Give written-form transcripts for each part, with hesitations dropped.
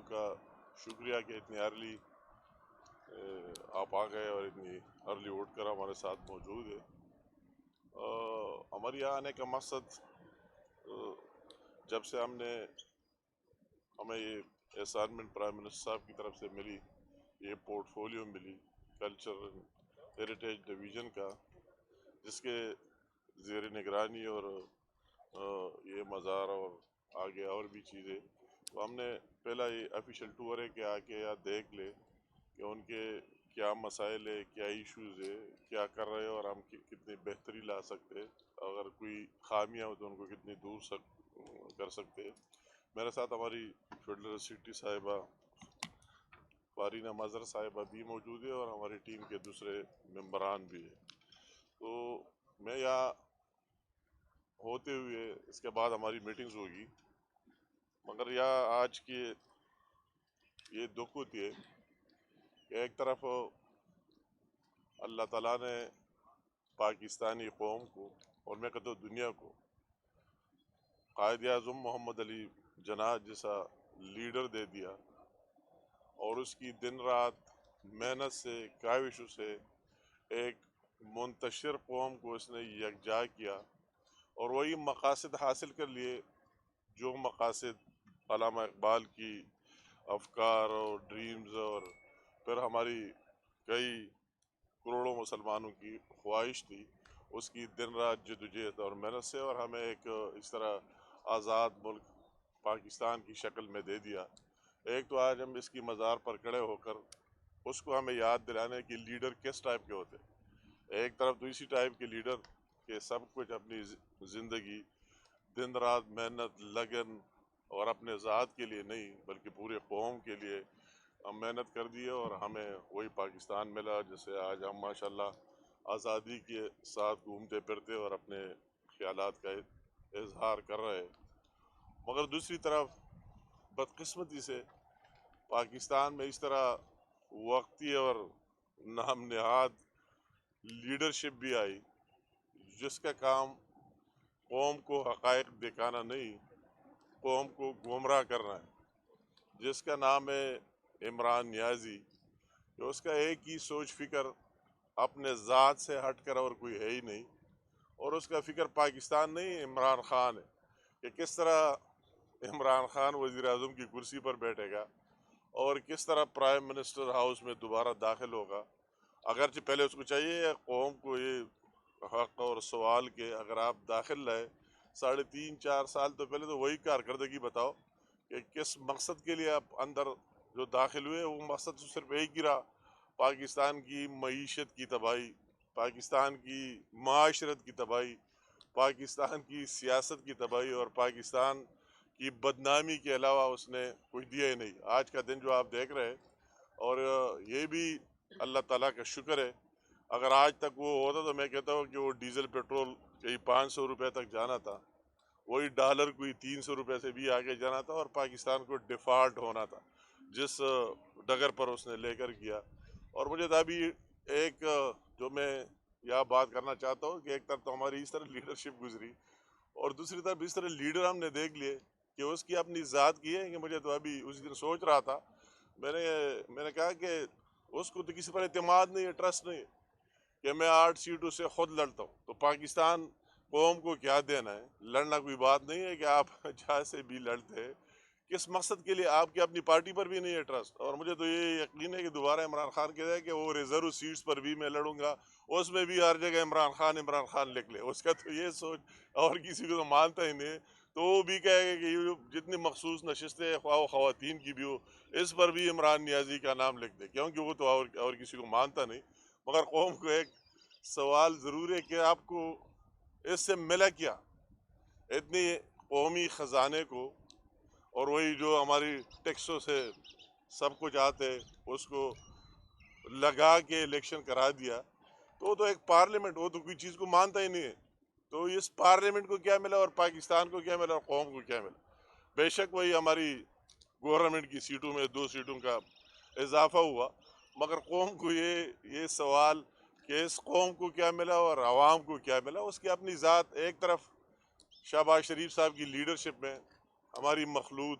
کا شکریہ کہ اتنی ارلی آپ آ گئے اور اتنی ارلی اٹھ کر ہمارے ساتھ موجود ہے۔ ہمارے یہاں آنے کا مقصد جب سے ہمیں یہ اسائنمنٹ پرائم منسٹر صاحب کی طرف سے ملی، یہ پورٹ فولیو ملی کلچر ہیریٹیج ڈویژن کا، جس کے زیر نگرانی اور یہ مزار اور آگے اور بھی چیزیں، تو ہم نے پہلا یہ آفیشیل ٹور ہے کہ آ کے یا دیکھ لے کہ ان کے کیا مسائل ہے، کیا ایشوز ہے، کیا کر رہے ہیں اور ہم کتنی بہتری لا سکتے، اگر کوئی خامیاں ہو تو ان کو کتنی دور کر سکتے۔ میرے ساتھ ہماری فیڈرل سیکرٹری صاحبہ فارینہ مظہر صاحبہ بھی موجود ہے اور ہماری ٹیم کے دوسرے ممبران بھی ہیں۔ تو میں یہاں ہوتے ہوئے اس کے بعد ہماری میٹنگز ہوگی، مگر یہاں آج کی یہ دکھ ہوتی ہے کہ ایک طرف اللہ تعالیٰ نے پاکستانی قوم کو اور میں کہتا ہوں دنیا کو قائد اعظم محمد علی جناح جیسا لیڈر دے دیا، اور اس کی دن رات محنت سے کاوشوں سے ایک منتشر قوم کو اس نے یکجا کیا اور وہی مقاصد حاصل کر لیے جو مقاصد علامہ اقبال کی افکار اور ڈریمز اور پھر ہماری کئی کروڑوں مسلمانوں کی خواہش تھی، اس کی دن رات جدوجہد اور محنت سے، اور ہمیں ایک اس طرح آزاد ملک پاکستان کی شکل میں دے دیا۔ ایک تو آج ہم اس کی مزار پر کھڑے ہو کر اس کو ہمیں یاد دلانے کہ لیڈر کس ٹائپ کے ہوتے، ایک طرف تو اسی ٹائپ کے لیڈر کہ سب کچھ اپنی زندگی دن رات محنت لگن اور اپنے ذات کے لیے نہیں بلکہ پورے قوم کے لیے ہم محنت کر دیے اور ہمیں وہی پاکستان ملا جسے آج ہم ماشاءاللہ آزادی کے ساتھ گھومتے پھرتے اور اپنے خیالات کا اظہار کر رہے۔ مگر دوسری طرف بدقسمتی سے پاکستان میں اس طرح وقتی اور نام نہاد لیڈرشپ بھی آئی جس کا کام قوم کو حقائق دکھانا نہیں، قوم کو گمراہ کرنا ہے، جس کا نام ہے عمران نیازی، کہ اس کا ایک ہی سوچ فکر اپنے ذات سے ہٹ کر اور کوئی ہے ہی نہیں، اور اس کا فکر پاکستان نہیں عمران خان ہے، کہ کس طرح عمران خان وزیر اعظم کی کرسی پر بیٹھے گا اور کس طرح پرائم منسٹر ہاؤس میں دوبارہ داخل ہوگا، اگرچہ پہلے اس کو چاہیے قوم کو یہ حق اور سوال کہ اگر آپ داخل رہے 3.5-4 سال تو پہلے تو وہی کارکردگی بتاؤ کہ کس مقصد کے لیے آپ اندر جو داخل ہوئے، وہ مقصد صرف ایک ہی رہا، پاکستان کی معیشت کی تباہی، پاکستان کی معاشرت کی تباہی، پاکستان کی سیاست کی تباہی اور پاکستان کی بدنامی کے علاوہ اس نے کچھ دیا ہی نہیں۔ آج کا دن جو آپ دیکھ رہے، اور یہ بھی اللہ تعالیٰ کا شکر ہے، اگر آج تک وہ ہوتا تو میں کہتا ہوں کہ وہ ڈیزل پیٹرول کہیں 500 روپے تک جانا تھا، وہی ڈالر کوئی 300 روپے سے بھی آگے جانا تھا اور پاکستان کو ڈیفالٹ ہونا تھا جس ڈگر پر اس نے لے کر کیا۔ اور مجھے تو ابھی ایک جو میں یہاں بات کرنا چاہتا ہوں کہ ایک طرف تو ہماری اس طرح لیڈرشپ گزری اور دوسری طرف اس طرح لیڈر ہم نے دیکھ لیے کہ اس کی اپنی ذات کی ہے، کہ مجھے تو ابھی اس دن سوچ رہا تھا، میں نے کہا کہ اس کو تو کسی پر اعتماد نہیں ہے، ٹرسٹ نہیں ہے، کہ میں 8 سیٹوں سے خود لڑتا ہوں تو پاکستان قوم کو کیا دینا ہے، لڑنا کوئی بات نہیں ہے کہ آپ جہاں سے بھی لڑتے ہیں، کس مقصد کے لیے، آپ کی اپنی پارٹی پر بھی نہیں ہے ٹرسٹ، اور مجھے تو یہ یقین ہے کہ دوبارہ عمران خان کہتا ہے کہ وہ ریزرو سیٹس پر بھی میں لڑوں گا، اس میں بھی ہر جگہ عمران خان لکھ لے، اس کا تو یہ سوچ اور کسی کو تو مانتا ہی نہیں، تو وہ بھی کہے گا کہ یہ جتنی مخصوص نشستیں خواہ خواتین کی بھی ہو اس پر بھی عمران نیازی کا نام لکھ دے، کیونکہ وہ تو اور کسی کو مانتا نہیں۔ مگر قوم کو ایک سوال ضرور ہے کہ آپ کو اس سے ملا کیا، اتنی قومی خزانے کو، اور وہی جو ہماری ٹیکسوں سے سب کچھ آتے اس کو لگا کے الیکشن کرا دیا، تو وہ تو ایک پارلیمنٹ، وہ تو کوئی چیز کو مانتا ہی نہیں ہے، تو اس پارلیمنٹ کو کیا ملا اور پاکستان کو کیا ملا اور قوم کو کیا ملا؟ بے شک وہی ہماری گورنمنٹ کی سیٹوں میں 2 سیٹوں کا اضافہ ہوا، مگر قوم کو یہ سوال کہ اس قوم کو کیا ملا اور عوام کو کیا ملا، اس کی اپنی ذات۔ ایک طرف شہباز شریف صاحب کی لیڈرشپ میں ہماری مخلوط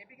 KPK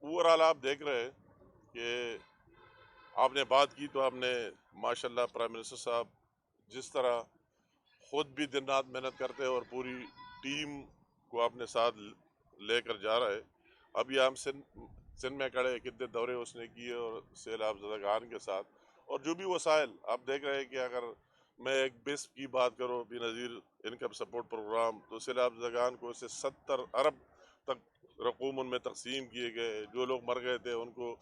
اوورآل آپ دیکھ رہے ہیں کہ آپ نے بات کی تو آپ نے ماشاءاللہ پرائم منسٹر صاحب جس طرح خود بھی دن رات محنت کرتے ہیں اور پوری ٹیم کو اپنے ساتھ لے کر جا رہا ہے. ابھی ہم سندھ میں کھڑے ہیں، کتنے دورے اس نے کیے اور سیلاب زدگان کے ساتھ، اور جو بھی وسائل آپ دیکھ رہے ہیں کہ اگر میں ایک بیس کی بات کروں بے نظیر انکم سپورٹ پروگرام، تو سیلاب زدگان کو اسے 70 ارب تک رقوم ان میں تقسیم کیے گئے. جو لوگ مر گئے تھے ان کو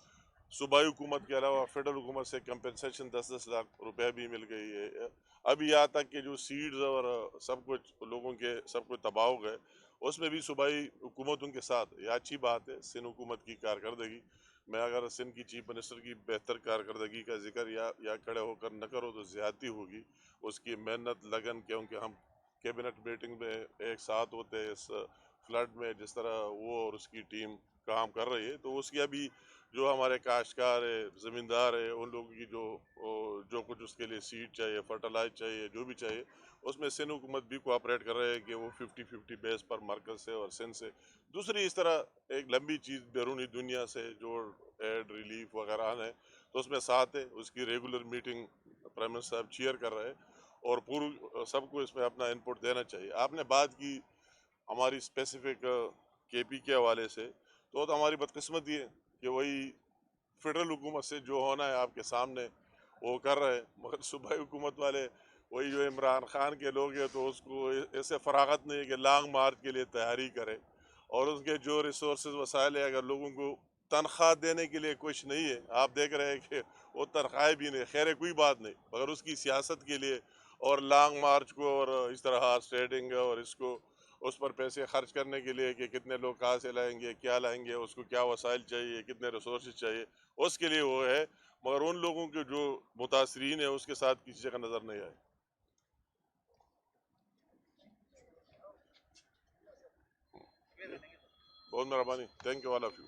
صوبائی حکومت کے علاوہ فیڈرل حکومت سے کمپنسیشن 10-10 لاکھ روپے بھی مل گئی ہے. ابھی یہاں تک کہ جو سیڈز اور سب کچھ لوگوں کے سب کچھ تباہ ہو گئے، اس میں بھی صوبائی حکومتوں کے ساتھ. یہ اچھی بات ہے سندھ حکومت کی کارکردگی. میں اگر سندھ کی چیف منسٹر کی بہتر کارکردگی کا ذکر یا کھڑے ہو کر نہ کرو تو زیادتی ہوگی. اس کی محنت لگن، کیونکہ ہم کیبنٹ میٹنگ میں ایک ساتھ ہوتے ہیں اس فلڈ میں، جس طرح وہ اور اس کی ٹیم کام کر رہی ہے، تو اس کی ابھی جو ہمارے کاشتکار ہے، زمیندار ہے، ان لوگوں کی جو کچھ اس کے لیے سیڈ چاہیے، فرٹیلائز چاہیے، جو بھی چاہیے، اس میں سندھ حکومت بھی کوآپریٹ کر رہے ہیں کہ وہ 50-50 بیس پر مرکز سے اور سندھ سے. دوسری اس طرح ایک لمبی چیز بیرونی دنیا سے جو ایڈ ریلیف وغیرہ ہے تو اس میں ساتھ ہے. اس کی ریگولر میٹنگ پرائم منسٹر صاحب چیئر کر رہے ہیں اور سب کو اس میں اپنا انپٹ دینا چاہیے. آپ نے بات کی ہماری اسپیسیفک کے پی کے حوالے سے، تو ہماری بدقسمتی ہے کہ وہی فیڈرل حکومت سے جو ہونا ہے آپ کے سامنے وہ کر رہے ہیں، مگر صوبائی حکومت والے وہی جو عمران خان کے لوگ ہیں تو اس کو ایسے فراغت نہیں ہے کہ لانگ مارچ کے لیے تیاری کرے، اور اس کے جو ریسورسز وسائل ہے اگر لوگوں کو تنخواہ دینے کے لیے کچھ نہیں ہے. آپ دیکھ رہے ہیں کہ وہ تنخواہیں بھی نہیں، خیر کوئی بات نہیں، مگر اس کی سیاست کے لیے اور لانگ مارچ کو اور اس طرح ہارس ٹریڈنگ اور اس پر پیسے خرچ کرنے کے لیے کہ کتنے لوگ کہاں سے لائیں گے، کیا لائیں گے، اس کو کیا وسائل چاہیے، کتنے ریسورسز چاہیے، اس کے لیے وہ ہے. مگر ان لوگوں کے جو متاثرین ہیں اس کے ساتھ کسی جگہ نظر نہیں آئے. بہت مہربانی، thank you all of you.